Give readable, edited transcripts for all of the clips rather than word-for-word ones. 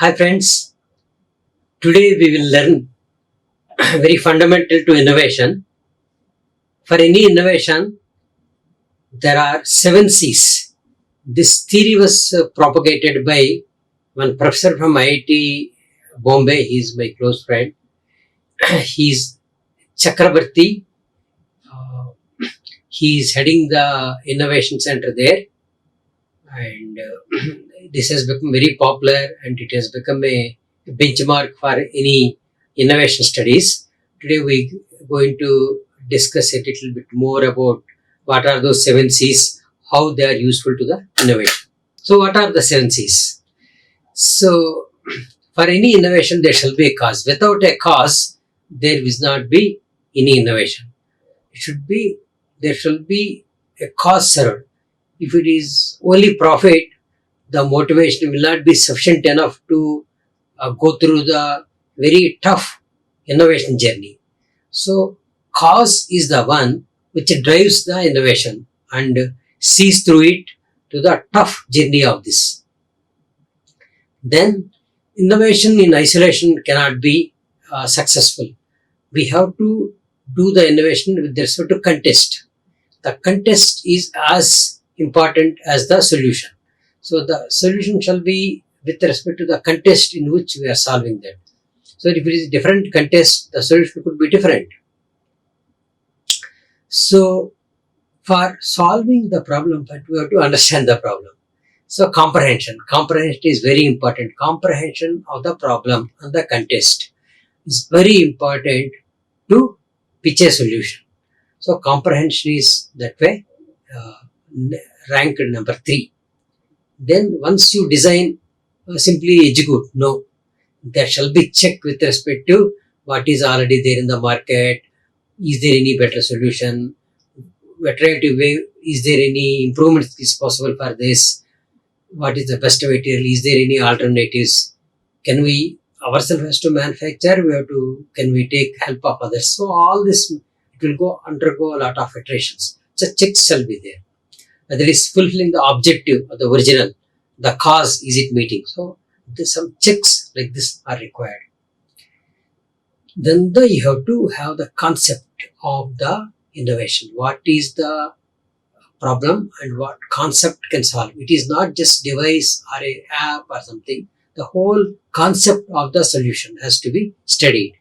Hi friends, today we will learn very fundamental to innovation. For any innovation, there are 7 C's. This theory was propagated by one professor from IIT Bombay. He is my close friend. He is Chakrabarti. Uh, he is heading the innovation center there, and this has become very popular and it has become a benchmark for any innovation studies. Today we are going to discuss a little bit more about what are those 7 C's, how they are useful to the innovation. So what are the 7 C's? So for any innovation there shall be a cause. Without a cause there will not be any innovation. There should be a cause served. If it is only profit, the motivation will not be sufficient enough to go through the very tough innovation journey. So, cause is the one which drives the innovation and sees through it to the tough journey of this. Then, innovation in isolation cannot be successful. We have to do the innovation with respect to context. The context is as important as the solution. So the solution shall be with respect to the context in which we are solving that. So if it is different context, the solution could be different. So for solving the problem, but we have to understand the problem. So comprehension is very important. Comprehension of the problem and the context is very important to pitch a solution. So comprehension is that way ranked number 3. Then once you design, simply execute. No, that shall be checked with respect to what is already there in the market. Is there any better solution? Alternative way, is there any improvement is possible for this? What is the best material? Is there any alternatives? Can we ourselves has to manufacture? Can we take help of others? So all this, it will undergo a lot of iterations. So checks shall be there. Whether it is fulfilling the objective of the original, the cause is it meeting. So some checks like this are required. Then you have to have the concept of the innovation. What is the problem and what concept can solve? It is not just device or a app or something. The whole concept of the solution has to be studied.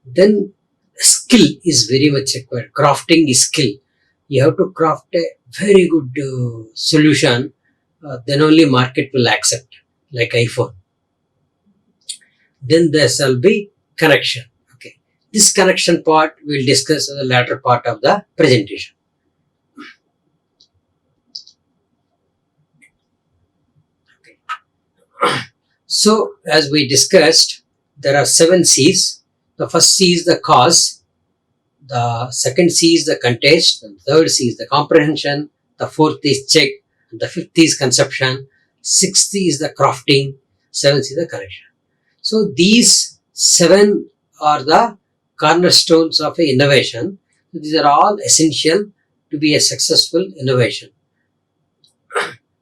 Then skill is very much required. Crafting is skill. You have to craft a very good solution, then only market will accept, like iPhone. Then there shall be connection. Okay, this connection part we will discuss in the latter part of the presentation. Okay. So as we discussed, there are 7 C's. The first C is the cause. The second C is the context, the third C is the comprehension, the fourth is check, the fifth is conception, sixth is the crafting, seventh is the connection. So these 7 are the cornerstones of an innovation. These are all essential to be a successful innovation.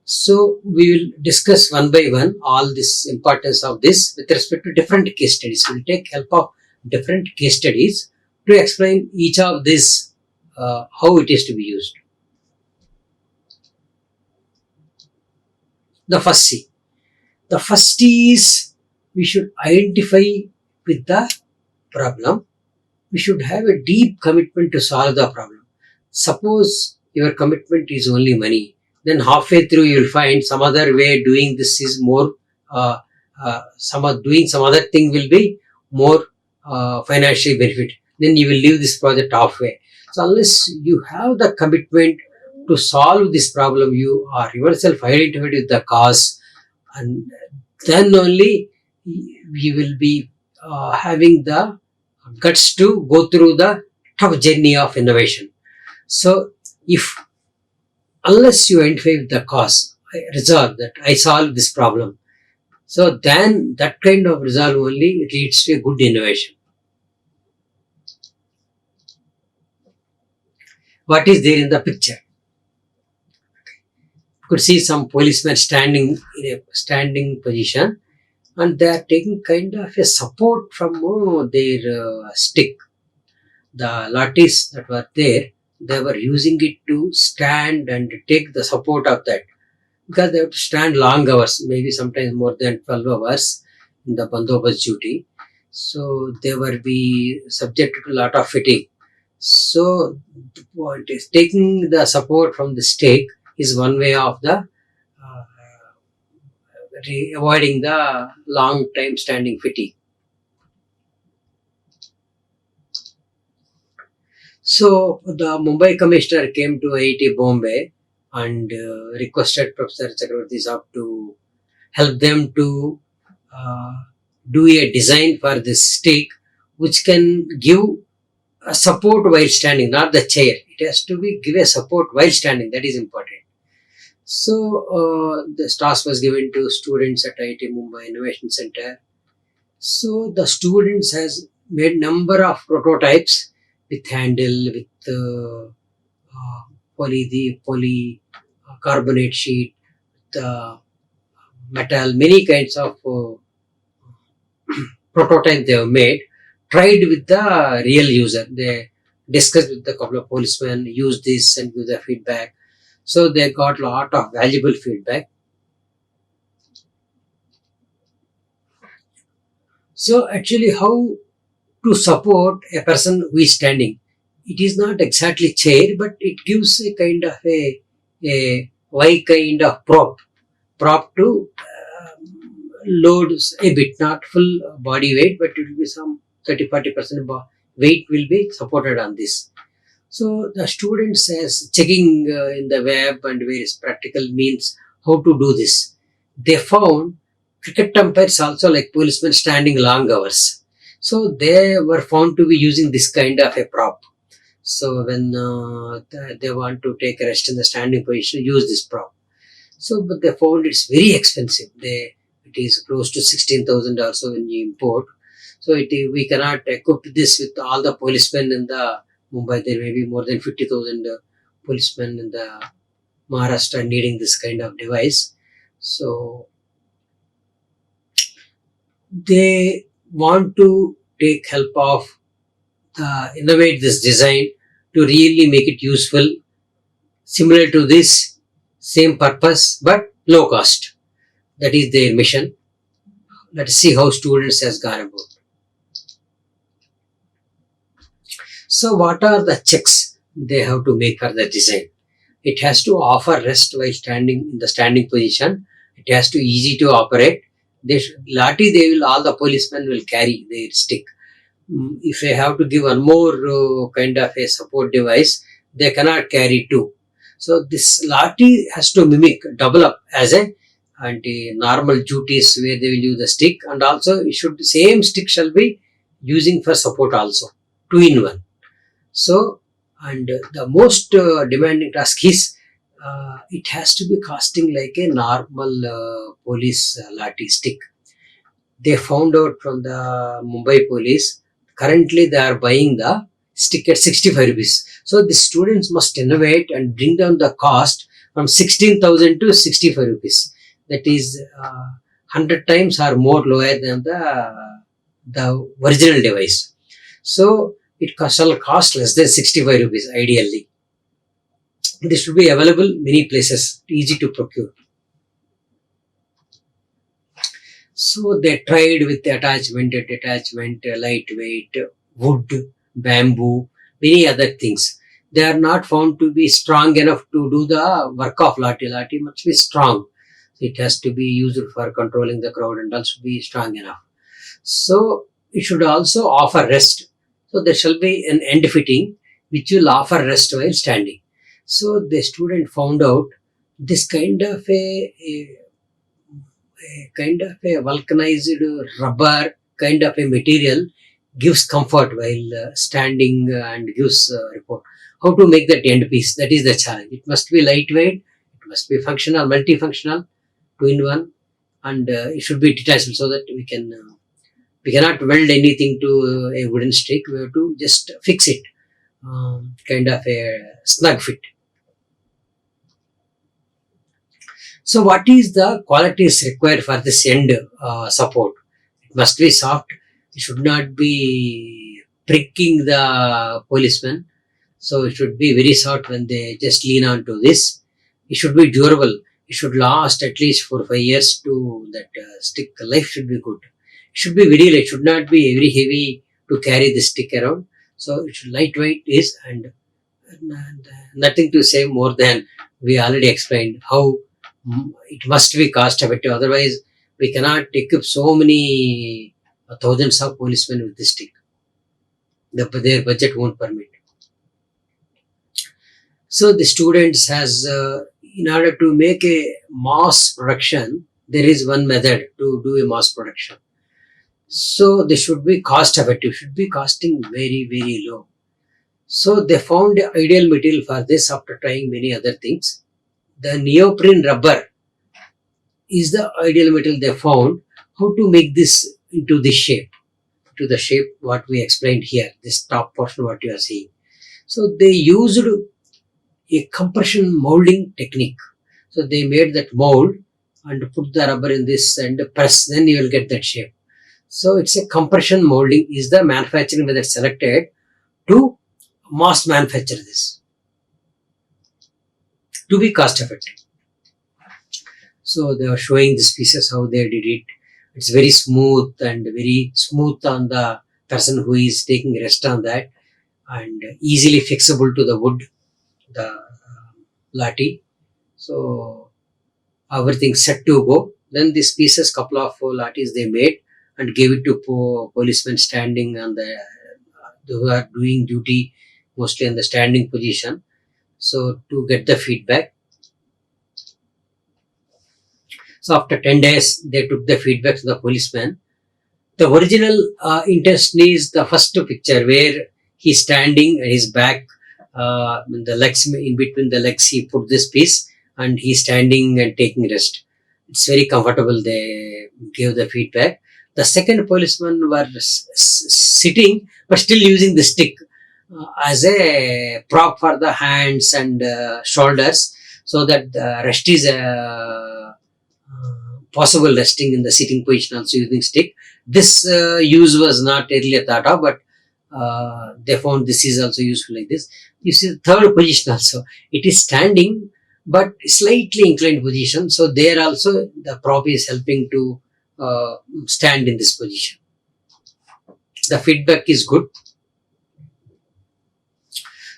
So we will discuss one by one all this importance of this with respect to different case studies. We will take help of different case studies to explain each of this, how it is to be used. The first C. The first is we should identify with the problem. We should have a deep commitment to solve the problem. Suppose your commitment is only money, then halfway through you will find some other way doing this is more, doing some other thing will be more financially benefit. Then you will leave this project halfway. So unless you have the commitment to solve this problem, you are yourself identified with the cause, and then only you will be having the guts to go through the tough journey of innovation. So unless you identify with the cause, I resolve that I solve this problem. So then that kind of resolve only leads to a good innovation. What is there in the picture? You could see some policemen standing in a standing position. and they are taking kind of a support from their stick. The lathis that were there, they were using it to stand and take the support of that, because they have to stand long hours, maybe sometimes more than 12 hours in the bandobast duty. So they were be subjected to a lot of fatigue. So the point is, taking the support from the stake is one way of the avoiding the long time standing fatigue. So the Mumbai commissioner came to IIT Bombay and requested Professor Chakravarti Saab to help them to uh, do a design for this stick which can give a support while standing, not the chair. It has to be give a support while standing. That is important. So this task was given to students at IIT Mumbai Innovation Center. So the students has made number of prototypes with handle, with poly carbonate sheet, the metal, many kinds of prototype they have made, tried with the real user. They discussed with a couple of policemen, use this and give the feedback. So they got a lot of valuable feedback. So actually, how to support a person who is standing? It is not exactly chair, but it gives a kind of a Y kind of prop to load a bit, not full body weight, but it will be some 30-40% weight will be supported on this. So the students as checking in the web and various practical means how to do this. They found cricket umpires also like policemen standing long hours. So they were found to be using this kind of a prop. So when they want to take a rest in the standing position, use this prop. So, but they found it's very expensive. It is close to 16,000 also when you import. So we cannot equip this with all the policemen in the Mumbai. There may be more than 50,000 policemen in the Maharashtra needing this kind of device. So they want to take help of innovate this design to really make it useful, similar to this same purpose but low cost. That is their mission. Let us see how students has gone about. So what are the checks they have to make for the design? It has to offer rest while standing in the standing position. It has to easy to operate. All the policemen will carry their stick. If they have to give one more kind of a support device, they cannot carry two. So this lathi has to mimic, double up as a normal duties where they will use the stick, and also it should same stick shall be using for support also, two in one. So and the most demanding task is it has to be costing like a normal police lathi stick. They found out from the Mumbai police, currently they are buying the stick at 65 rupees. So the students must innovate and bring down the cost from 16,000 to 65 rupees. That is 100 times or more lower than the original device. So it shall cost less than 65 rupees ideally. This should be available many places, easy to procure. So they tried with attachment, detachment, lightweight, wood, bamboo, many other things. They are not found to be strong enough to do the work of lathi. Lathi must be strong. It has to be used for controlling the crowd and also be strong enough. So it should also offer rest. So there shall be an end fitting which will offer rest while standing. So the student found out this kind of a kind of a vulcanized rubber kind of a material gives comfort while standing and gives report. How to make that end piece? That is the challenge. It must be lightweight. It must be functional, multifunctional, two in one, and it should be detachable so that we cannot weld anything to a wooden stick. We have to just fix it, kind of a snug fit. So what is the qualities required for this end support? It must be soft. It should not be pricking the policeman. So it should be very soft when they just lean on to this. It should be durable. It should last at least 4 or 5 years to that stick. Life should be good. It should be very light. It should not be very heavy to carry the stick around. So it should lightweight is and nothing to say more than we already explained how it must be cost effective. Otherwise, we cannot equip so many thousands of policemen with this stick. Their budget won't permit. So the students has, in order to make a mass production, there is one method to do a mass production. So they should be cost effective, should be costing very, very low. So they found the ideal material for this after trying many other things. The neoprene rubber is the ideal material they found. How to make this into this shape, to the shape what we explained here, this top portion what you are seeing. So they used a compression molding technique. So they made that mold and put the rubber in this and press, then you will get that shape. So it's a compression molding is the manufacturing method selected to mass manufacture this to be cost effective. So they are showing these pieces how they did it. It's very smooth and very smooth on the person who is taking rest on that, and easily fixable to the wood, the lathi. So everything set to go. Then these pieces, couple of lathis they made and gave it to policemen standing on the who are doing duty mostly in the standing position. So to get the feedback. So after 10 days, they took the feedback to the policeman. The original intention is the first picture where he's standing and his back, the legs, in between the legs, he put this piece and he's standing and taking rest. It's very comfortable. They gave the feedback. The second policeman was sitting but still using the stick as a prop for the hands and shoulders, so that the rest is possible resting in the sitting position also using stick. This use was not earlier thought of, but they found this is also useful like this. You see the third position also. It is standing but slightly inclined position. So there also the prop is helping to stand in this position. The feedback is good.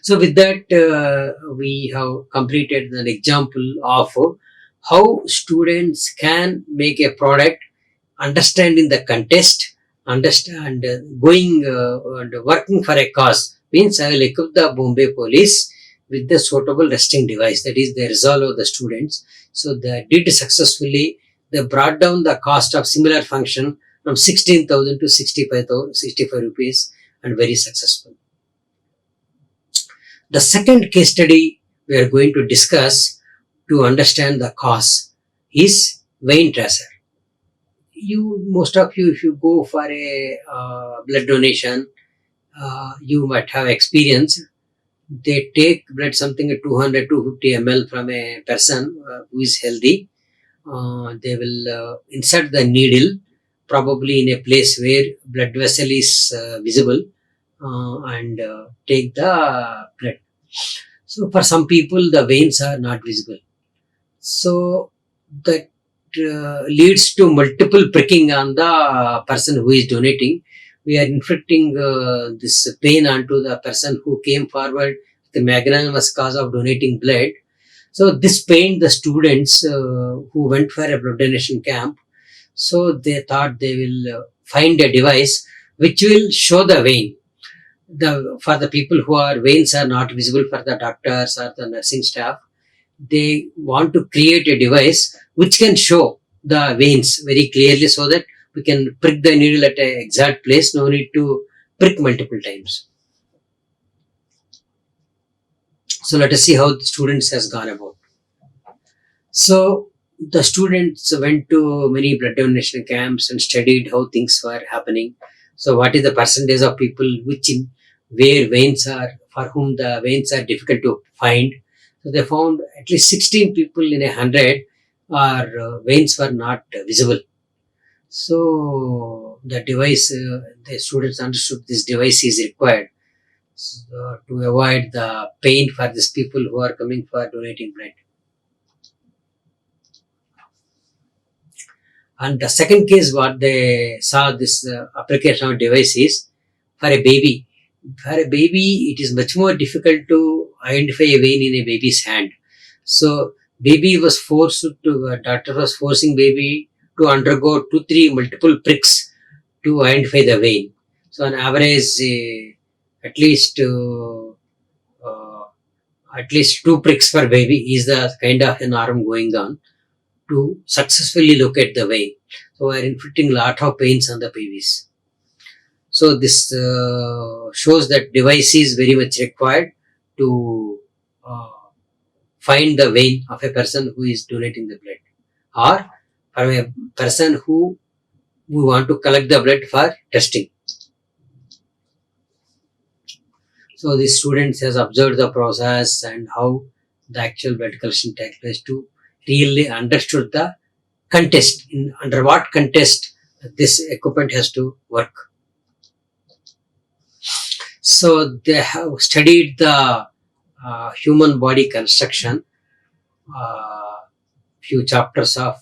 So with that, we have completed an example of how students can make a product, understanding the context, understand going and working for a cause. Means I will equip the Bombay police with the suitable resting device. That is the resolve of the students. So they did successfully. They brought down the cost of similar function from 16,000 to 65 rupees, and very successful. The second case study we are going to discuss to understand the cause is vein tracer. Most of you, if you go for a blood donation, you might have experience. They take blood something at 200 to 250 ml from a person who is healthy. They will insert the needle probably in a place where blood vessel is visible and take the blood. So for some people the veins are not visible. So that leads to multiple pricking on the person who is donating. We are inflicting this pain onto the person who came forward, the magnanimous cause of donating blood. So this pained the students who went for a blood donation camp. So they thought they will find a device which will show the vein. For the people who are veins are not visible for the doctors or the nursing staff, they want to create a device which can show the veins very clearly, so that we can prick the needle at an exact place. No need to prick multiple times. So let us see how the students has gone about. So the students went to many blood donation camps and studied how things were happening. So what is the percentage of people where veins are, for whom the veins are difficult to find. So they found at least 16 people in 100 or veins were not visible. So the device, the students understood this device is required to avoid the pain for these people who are coming for donating blood. And the second case, what they saw this application of device is for a baby. For a baby, it is much more difficult to identify a vein in a baby's hand. So baby was forced to, doctor was forcing baby to undergo 2-3 multiple pricks to identify the vein. So on average, uh, at least 2 pricks per baby is the kind of an arm going on to successfully locate the vein. So we are inflicting lot of pains on the babies. So this shows that device is very much required to find the vein of a person who is donating the blood, or for a person who we want to collect the blood for testing. So the students has observed the process and how the actual blood collection takes place to really understood the context, under what context this equipment has to work. So they have studied the human body construction, few chapters of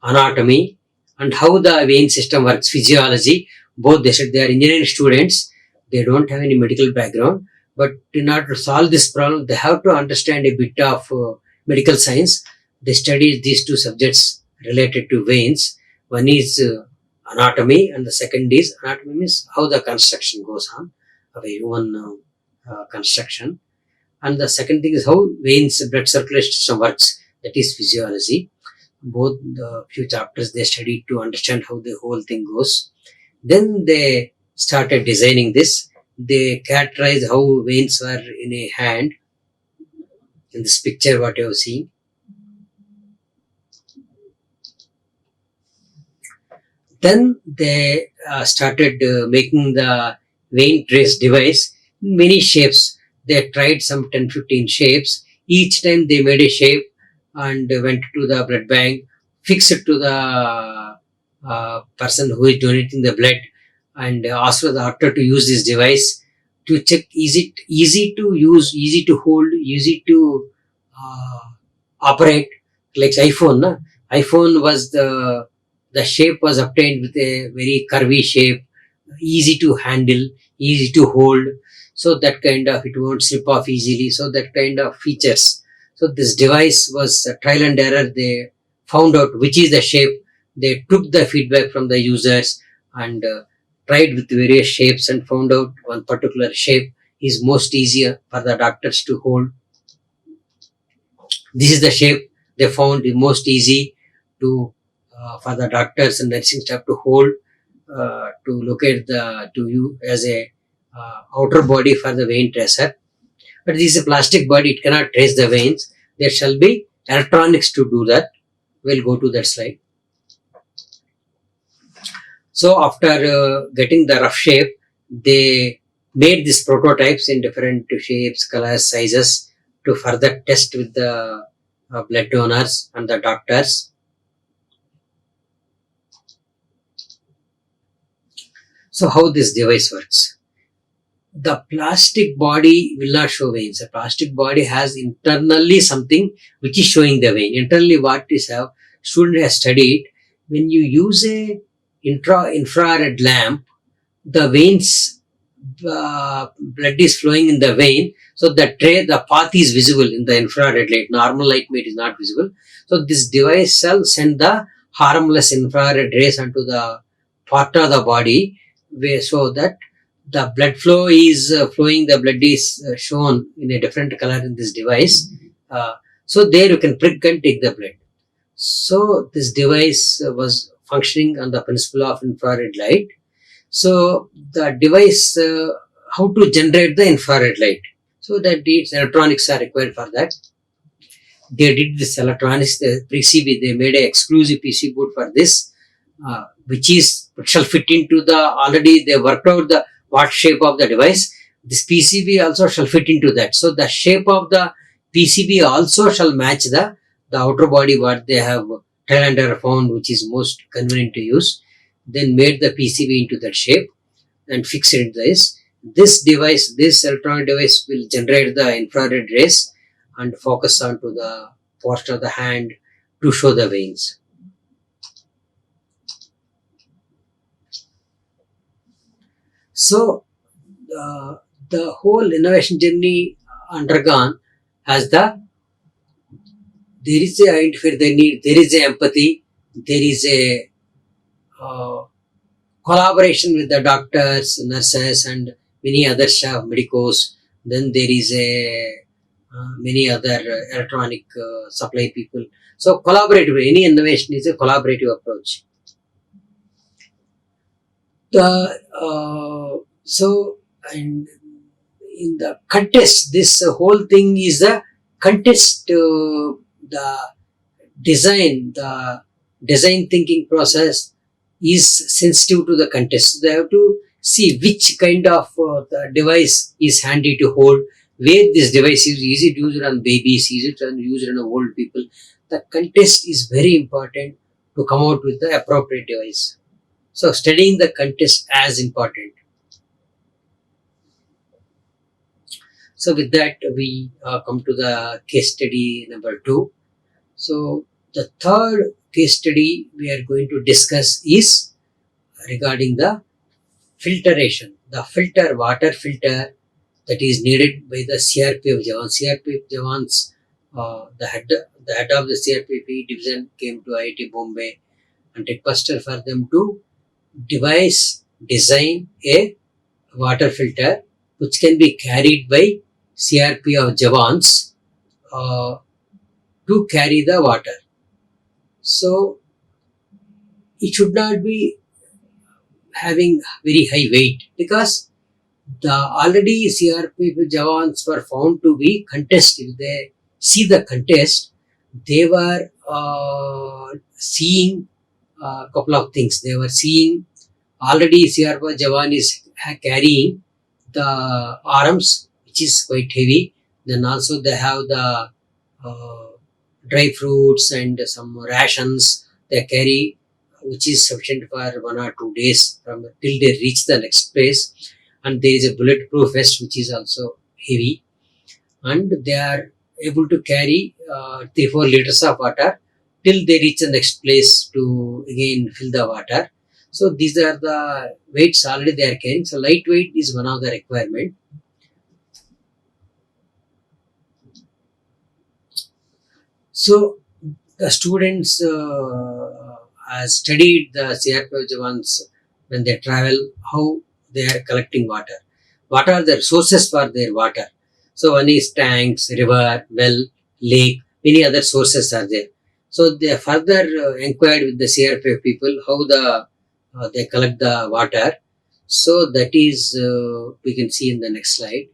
anatomy, and how the vein system works, physiology. Both they said they are engineering students, they don't have any medical background, but in order to solve this problem, they have to understand a bit of medical science. They study these two subjects related to veins. One is anatomy, and the second is anatomy means how the construction goes on of a human construction. And the second thing is how veins, blood circulation system works, that is physiology. Both the few chapters they studied to understand how the whole thing goes. Then they started designing this. They characterized how veins were in a hand. In this picture, what you have seen. Then they started making the vein trace device in many shapes. They tried some 10-15 shapes. Each time they made a shape and went to the blood bank, fixed it to the person who is donating the blood, and asked the doctor to use this device to check, is it easy to use, easy to hold, easy to operate. Like iPhone, na? iPhone was the shape was obtained with a very curvy shape, easy to handle, easy to hold. So that kind of, it won't slip off easily. So that kind of features. So this device was a trial and error. They found out which is the shape. They took the feedback from the users and tried with various shapes and found out one particular shape is most easier for the doctors to hold. This is the shape they found the most easy to for the doctors and nursing staff to hold, to locate the, to you as a outer body for the vein tracer. But this is a plastic body, it cannot trace the veins. There shall be electronics to do that. We'll go to that slide. So after getting the rough shape, they made these prototypes in different shapes, colors, sizes to further test with the blood donors and the doctors. So how this device works? The plastic body will not show veins. The plastic body has internally something which is showing the vein. Internally what is have student has studied, when you use a infrared lamp, the veins, blood is flowing in the vein, so the path is visible in the infrared light. Normal light it is not visible. So this device shall send the harmless infrared rays onto the part of the body, so that the blood flow is flowing, the blood is shown in a different color in this device. So there you can prick and take the blood. So this device was functioning on the principle of infrared light. So the device, how to generate the infrared light? So that its electronics are required for that. They did this electronics, the PCB, they made an exclusive PC board for this, which shall fit into the, already they worked out the what shape of the device. This PCB also shall fit into that. So the shape of the PCB also shall match the the outer body what they have trial and found which is most convenient to use, then made the PCB into that shape and fixed this. This electronic device will generate the infrared rays and focus onto the portion of the hand to show the veins. So the whole innovation journey undergone has there is a identified the need, there is a empathy, there is a collaboration with the doctors, nurses, and many other staff, medicos. Then there is a many other electronic supply people. So collaborative, any innovation is a collaborative approach. So and in the contest, this whole thing is a contest. The design thinking process is sensitive to the contest. They have to see which kind of the device is handy to hold, where this device is easy to use on babies, easy to use on old people. The contest is very important to come out with the appropriate device. So studying the contest as important. So with that we come to the case study number 2. So the third case study we are going to discuss is regarding the filtration, the water filter that is needed by the CRPF Jawans. CRPF Jawans, the head of the CRPF division came to IIT Bombay and requested for them to design a water filter which can be carried by CRPF Jawans to carry the water. So it should not be having very high weight because the already CRPF Jawans were found to be contest. If they see the contest, they were seeing a couple of things. They were seeing already CRPF Jawan is carrying the arms which is quite heavy. Then also they have the dry fruits and some rations they carry, which is sufficient for 1 or 2 days from till they reach the next place. And there is a bulletproof vest which is also heavy, and they are able to carry 3-4 liters of water till they reach the next place to again fill the water. So these are the weights already they are carrying. So lightweight is one of the requirement. So the students has studied the CRPF Jawans when they travel, how they are collecting water. What are the sources for their water? So one is tanks, river, well, lake, many other sources are there. So they further inquired with the CRPF people how they collect the water. So that is we can see in the next slide.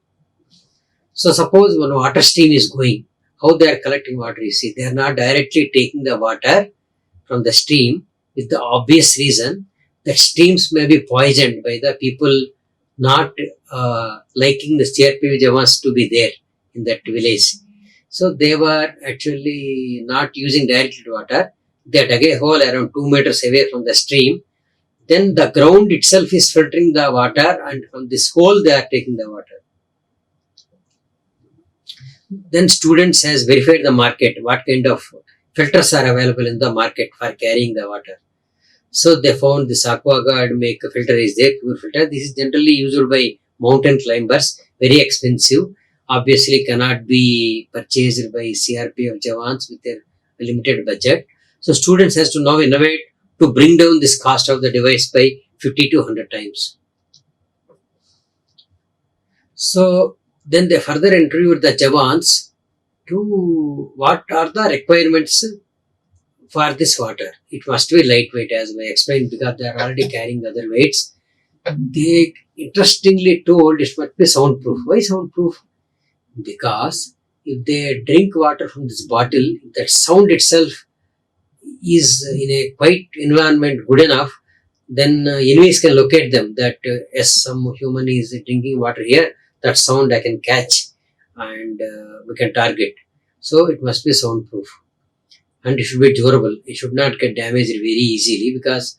So suppose one water stream is going, how they are collecting water, you see, they are not directly taking the water from the stream with the obvious reason that streams may be poisoned by the people not liking the CRPF Jawans to be there in that village. So they were actually not using directly water. They dug a hole around 2 meters away from the stream. Then the ground itself is filtering the water, and from this hole they are taking the water. Then students has verified the market, what kind of filters are available in the market for carrying the water. So they found this AquaGuard make a filter is there, pure filter. This is generally used by mountain climbers, very expensive. Obviously cannot be purchased by CRPF Jawans with their limited budget. So students has to now innovate to bring down this cost of the device by 50 to 100 times. So then they further interviewed the Jawans to what are the requirements for this water. It must be lightweight, as I explained, because they are already carrying other weights. They interestingly told it must be soundproof. Why soundproof? Because if they drink water from this bottle, that sound itself is in a quiet environment good enough, then enemies can locate them that yes, some human is drinking water here, that sound I can catch and we can target. So it must be soundproof. and it should be durable. It should not get damaged very easily because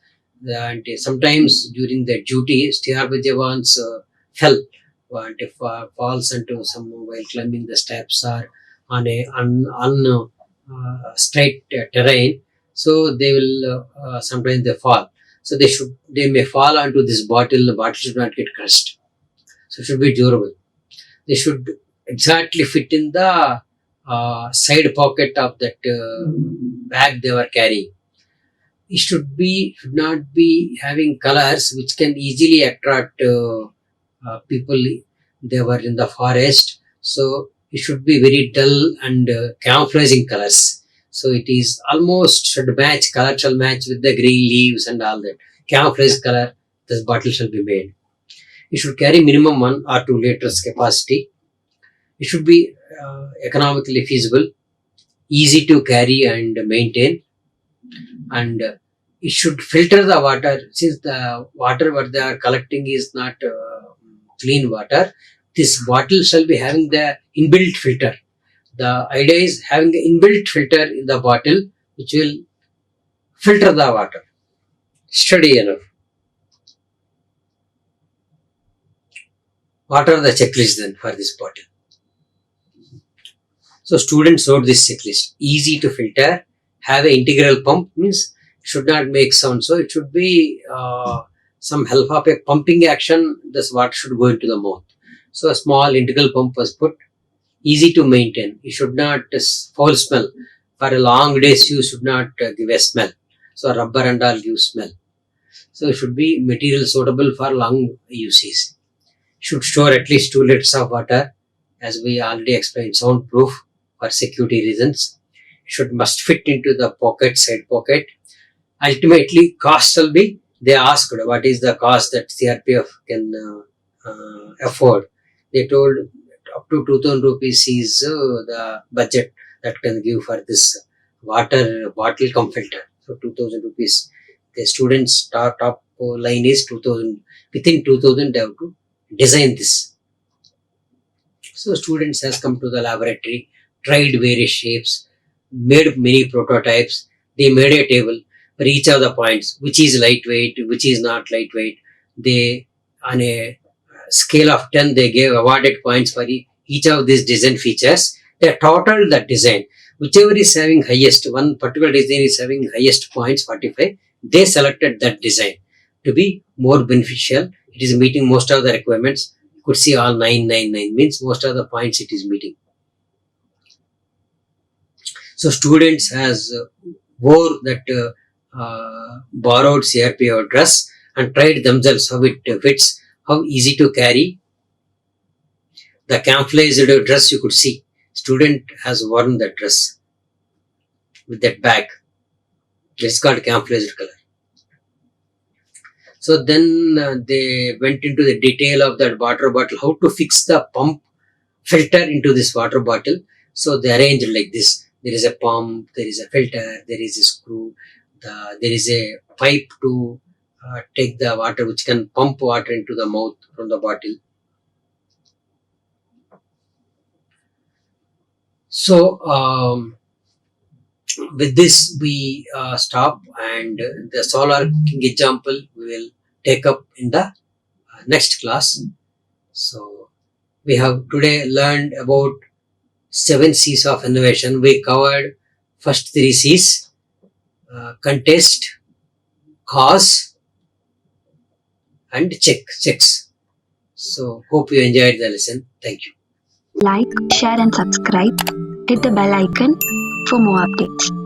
sometimes during the duty, Stiyarba Jawans fell and if falls into some while climbing the steps or on a straight terrain, so they will sometimes they fall. So they may fall onto this bottle. The bottle should not get crushed. So it should be durable. They should exactly fit in the side pocket of that bag they were carrying. It should not be having colors which can easily attract people. They were in the forest, so it should be very dull and camouflaging colors. So it is almost should match, color shall match with the green leaves and all that. Camouflage color, this bottle shall be made. It should carry minimum 1 or 2 liters capacity. It should be economically feasible, easy to carry and maintain, and it should filter the water. Since the water what they are collecting is not clean water, this bottle shall be having the inbuilt filter. The idea is having the inbuilt filter in the bottle which will filter the water. Study enough. What are the checklists then for this bottle? So students wrote this checklist. Easy to filter, have an integral pump, means should not make sound. So it should be some help of a pumping action. This water should go into the mouth. So a small integral pump was put. Easy to maintain. It should not foul smell. For a long days you should not give a smell. So rubber and all give smell. So it should be material suitable for long usage. Should store at least 2 liters of water, as we already explained, soundproof for security reasons. Must fit into the pocket, side pocket. Ultimately, cost will be, they asked what is the cost that CRPF can afford. They told up to 2000 rupees is the budget that can give for this water bottle cum filter. So 2000 rupees. The students' top line is 2000. Within 2000 they have to design this. So students has come to the laboratory, tried various shapes, made many prototypes. They made a table for each of the points, which is lightweight, which is not lightweight. They, on a scale of 10, they gave awarded points for each of these design features. They totaled the design. Whichever is having highest, one particular design is having highest points, 45, they selected that design to be more beneficial. It is meeting most of the requirements. You could see all 999 means most of the points it is meeting. So students has wore that borrowed CRPO dress and tried themselves how it fits, how easy to carry. The camouflaged dress you could see. Student has worn that dress with that bag. It's called camouflaged color. So then they went into the detail of that water bottle, how to fix the pump filter into this water bottle. So they arranged like this. There is a pump, there is a filter, there is a screw, there is a pipe to take the water which can pump water into the mouth from the bottle. So with this we stop, and the solar king example we will take up in the next class. So we have today learned about 7 C's of innovation. We covered first 3 C's, contest, cause and checks. So hope you enjoyed the lesson. Thank you. Like, share and subscribe. Hit the bell icon for more updates.